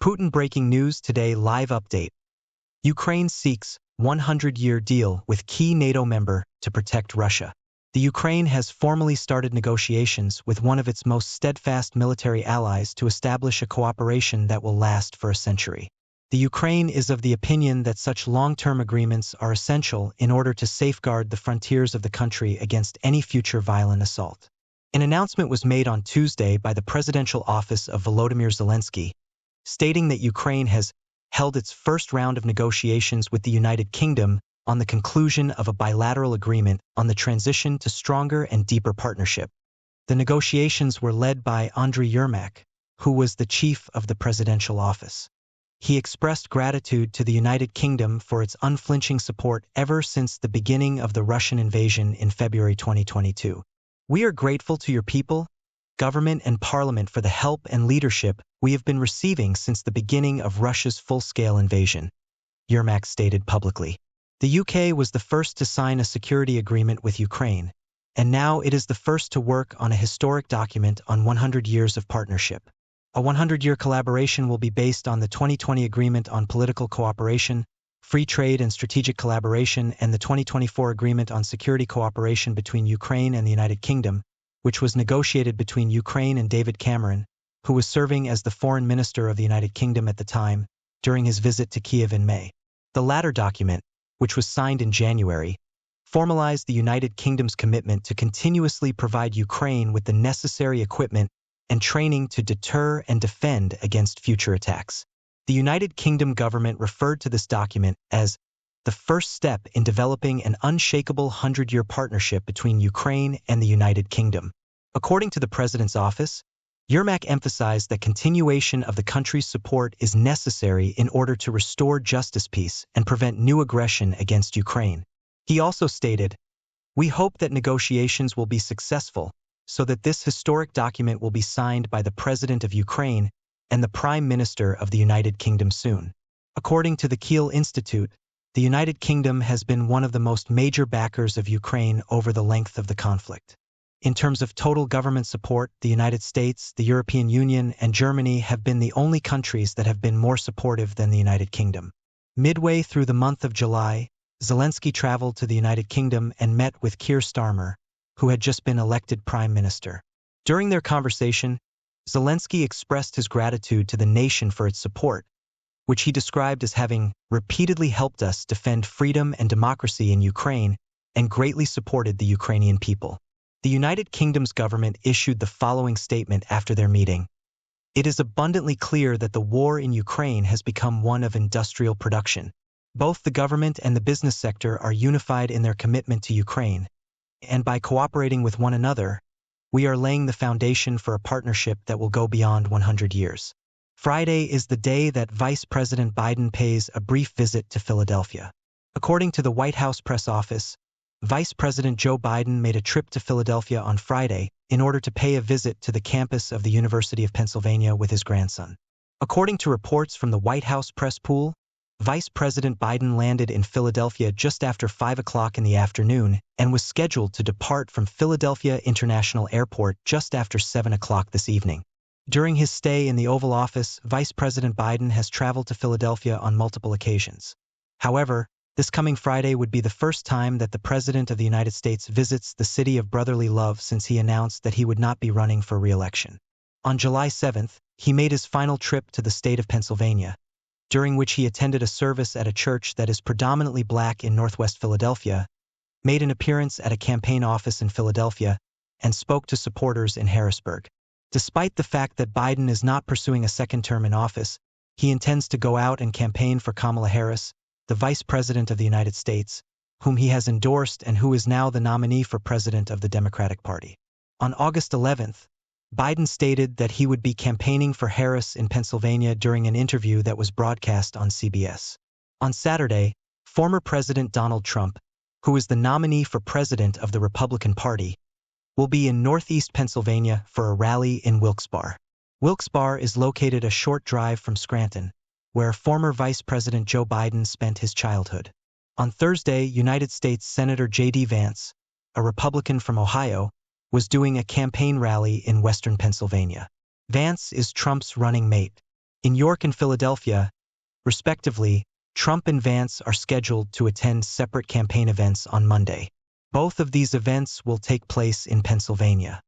Putin breaking news today live update. Ukraine seeks 100-year deal with key NATO member to protect Russia. The Ukraine has formally started negotiations with one of its most steadfast military allies to establish a cooperation that will last for a century. The Ukraine is of the opinion that such long-term agreements are essential in order to safeguard the frontiers of the country against any future violent assault. An announcement was made on Tuesday by the presidential office of Volodymyr Zelensky, stating that Ukraine has held its first round of negotiations with the United Kingdom on the conclusion of a bilateral agreement on the transition to stronger and deeper partnership. The negotiations were led by Andriy Yermak, who was the chief of the presidential office. He expressed gratitude to the United Kingdom for its unflinching support ever since the beginning of the Russian invasion in February 2022. "We are grateful to your people, government and parliament for the help and leadership we have been receiving since the beginning of Russia's full-scale invasion," Yermak stated publicly. The UK was the first to sign a security agreement with Ukraine, and now it is the first to work on a historic document on 100 years of partnership. A 100-year collaboration will be based on the 2020 Agreement on Political Cooperation, Free Trade and Strategic Collaboration and the 2024 Agreement on Security Cooperation between Ukraine and the United Kingdom, which was negotiated between Ukraine and David Cameron, who was serving as the Foreign Minister of the United Kingdom at the time, during his visit to Kiev in May. The latter document, which was signed in January, formalized the United Kingdom's commitment to continuously provide Ukraine with the necessary equipment and training to deter and defend against future attacks. The United Kingdom government referred to this document as the first step in developing an unshakable 100-year partnership between Ukraine and the United Kingdom. According to the President's office, Yermak emphasized that continuation of the country's support is necessary in order to restore justice, peace, and prevent new aggression against Ukraine. He also stated, "We hope that negotiations will be successful so that this historic document will be signed by the President of Ukraine and the Prime Minister of the United Kingdom soon." According to the Kiel Institute, the United Kingdom has been one of the most major backers of Ukraine over the length of the conflict. In terms of total government support, the United States, the European Union, and Germany have been the only countries that have been more supportive than the United Kingdom. Midway through the month of July, Zelensky traveled to the United Kingdom and met with Keir Starmer, who had just been elected Prime Minister. During their conversation, Zelensky expressed his gratitude to the nation for its support, which he described as having repeatedly helped us defend freedom and democracy in Ukraine and greatly supported the Ukrainian people. The United Kingdom's government issued the following statement after their meeting. "It is abundantly clear that the war in Ukraine has become one of industrial production. Both the government and the business sector are unified in their commitment to Ukraine, and by cooperating with one another, we are laying the foundation for a partnership that will go beyond 100 years. Friday is the day that Vice President Biden pays a brief visit to Philadelphia. According to the White House press office, Vice President Joe Biden made a trip to Philadelphia on Friday in order to pay a visit to the campus of the University of Pennsylvania with his grandson. According to reports from the White House press pool, Vice President Biden landed in Philadelphia just after 5 o'clock in the afternoon and was scheduled to depart from Philadelphia International Airport just after 7 o'clock this evening. During his stay in the Oval Office, Vice President Biden has traveled to Philadelphia on multiple occasions. However, this coming Friday would be the first time that the President of the United States visits the city of brotherly love since he announced that he would not be running for re-election. On July 7th, he made his final trip to the state of Pennsylvania, during which he attended a service at a church that is predominantly black in Northwest Philadelphia, made an appearance at a campaign office in Philadelphia, and spoke to supporters in Harrisburg. Despite the fact that Biden is not pursuing a second term in office, he intends to go out and campaign for Kamala Harris, the Vice President of the United States, whom he has endorsed and who is now the nominee for President of the Democratic Party. On August 11th, Biden stated that he would be campaigning for Harris in Pennsylvania during an interview that was broadcast on CBS. On Saturday, former President Donald Trump, who is the nominee for President of the Republican Party, will be in Northeast Pennsylvania for a rally in Wilkes-Barre. Wilkes-Barre is located a short drive from Scranton, where former Vice President Joe Biden spent his childhood. On Thursday, United States Senator J.D. Vance, a Republican from Ohio, was doing a campaign rally in western Pennsylvania. Vance is Trump's running mate. In York and Philadelphia, respectively, Trump and Vance are scheduled to attend separate campaign events on Monday. Both of these events will take place in Pennsylvania.